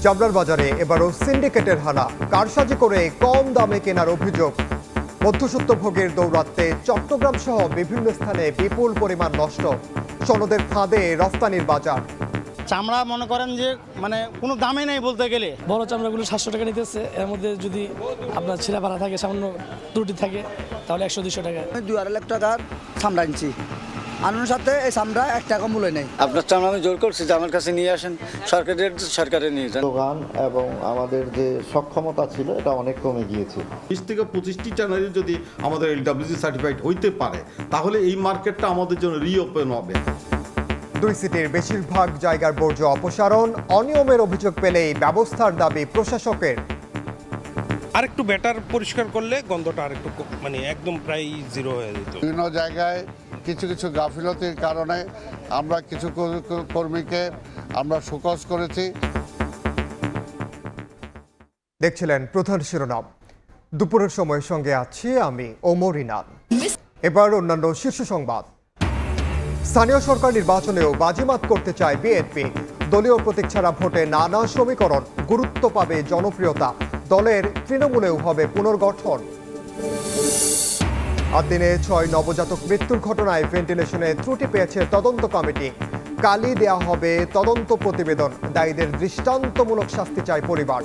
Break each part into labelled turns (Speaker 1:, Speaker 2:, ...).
Speaker 1: চামড়ার বাজারে এবারও সিন্ডিকেটের হানা, কারসাজি করে কম দামে কেনার অভিযোগ। মধ্যস্বত্বভোগের দৌরাত্মে চট্টগ্রাম সহ বিভিন্ন স্থানে বিপুল পরিমাণ নষ্ট, সনদের ফাঁদে রফতানির বাজার।
Speaker 2: চামড়া মনে করেন যে মানে কোনো দামে নেই বলতে গেলে।
Speaker 3: বড় চামড়াগুলো 700 টাকা নিতেছে, এর মধ্যে যদি আপনার ছিঁড়া ভাড়া থাকে, সামান্য ত্রুটি থাকে, তাহলে 100-200 টাকা।
Speaker 4: 2-2.5 লাখ টাকার চামড়া আনছি, আনানোর সাথে এই চামড়া 1 টাকা মূল্য নেই।
Speaker 5: আপনার চামড়া আমি জোর করছি যে আমার কাছে নিয়ে আসেন, সরকারে নিয়ে যান।
Speaker 6: দোকান এবং আমাদের যে সক্ষমতা ছিল এটা অনেক কমে গিয়েছে।
Speaker 7: 20 থেকে 25টি চ্যানেলে যদি আমাদের LWG সার্টিফাইড হইতে পারে, তাহলে এই মার্কেটটা আমাদের জন্য রিওপেন হবে।
Speaker 1: 2 সিটির বেশিরভাগ জায়গার বর্জ্য অপসারণ, অনিয়মের অভিযোগ পেলেই ব্যবস্থার দাবি প্রশাসকের।
Speaker 8: আরেকটু বেটার পরিষ্কার করলে গন্ধটা আরেকটু মানে একদম প্রায় জিরো হয়ে যেত।
Speaker 9: বিভিন্ন জায়গায় কিছু কিছু গাফিলতির কারণে আমরা কিছু কর্মীকে আমরা শোকজ করেছি।
Speaker 1: দেখছিলেন প্রধান শিরোনাম। দুপুরের সময়ের সঙ্গে আছি আমি ওমর ইনান। এবার অন্যান্য শীর্ষ সংবাদ। স্থানীয় সরকার নির্বাচনেও বাজিমাত করতে চায় বিএনপি। দলীয় প্রতীক ছাড়া ভোটে নানা সমীকরণ, গুরুত্ব পাবে জনপ্রিয়তা। দলের তৃণমূলেও হবে পুনর্গঠন। আর দিনে 6 নবজাতক মৃত্যুর ঘটনায় ভেন্টিলেশনে ত্রুটি পেয়েছে তদন্ত কমিটি। কালই দেয়া হবে তদন্ত প্রতিবেদন। দায়ীদের দৃষ্টান্তমূলক শাস্তি চায় পরিবার।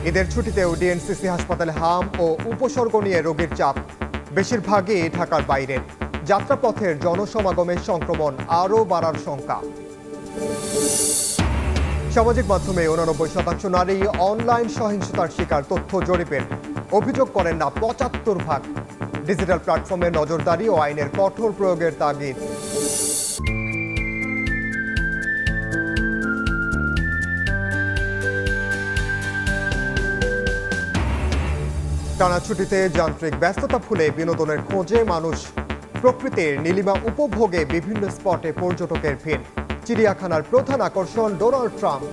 Speaker 1: ঈদের ছুটিতেও ডিএনসিসি হাসপাতালে হাম ও উপসর্গ নিয়ে রোগীর চাপ, বেশিরভাগই ঢাকার বাইরে। যাত্রাপথের জনসমাগমের সংক্রমণ আরও বাড়ার শঙ্কা। সামাজিক মাধ্যমে 89% নারী অনলাইন সহিংসতার শিকার, তথ্য জরিপের। অভিযোগ করেন না 75%। ডিজিটাল প্ল্যাটফর্মে নজরদারি ও আইনের কঠোর প্রয়োগের তাগিদ। টানা ছুটিতে যান্ত্রিক ব্যস্ততা ভুলে বিনোদনের খোঁজে মানুষ। প্রকৃতির নীলিমা উপভোগে বিভিন্ন স্পটে পর্যটকের ভিড়। চিড়িয়াখানার প্রধান আকর্ষণ ডোনাল্ড ট্রাম্প।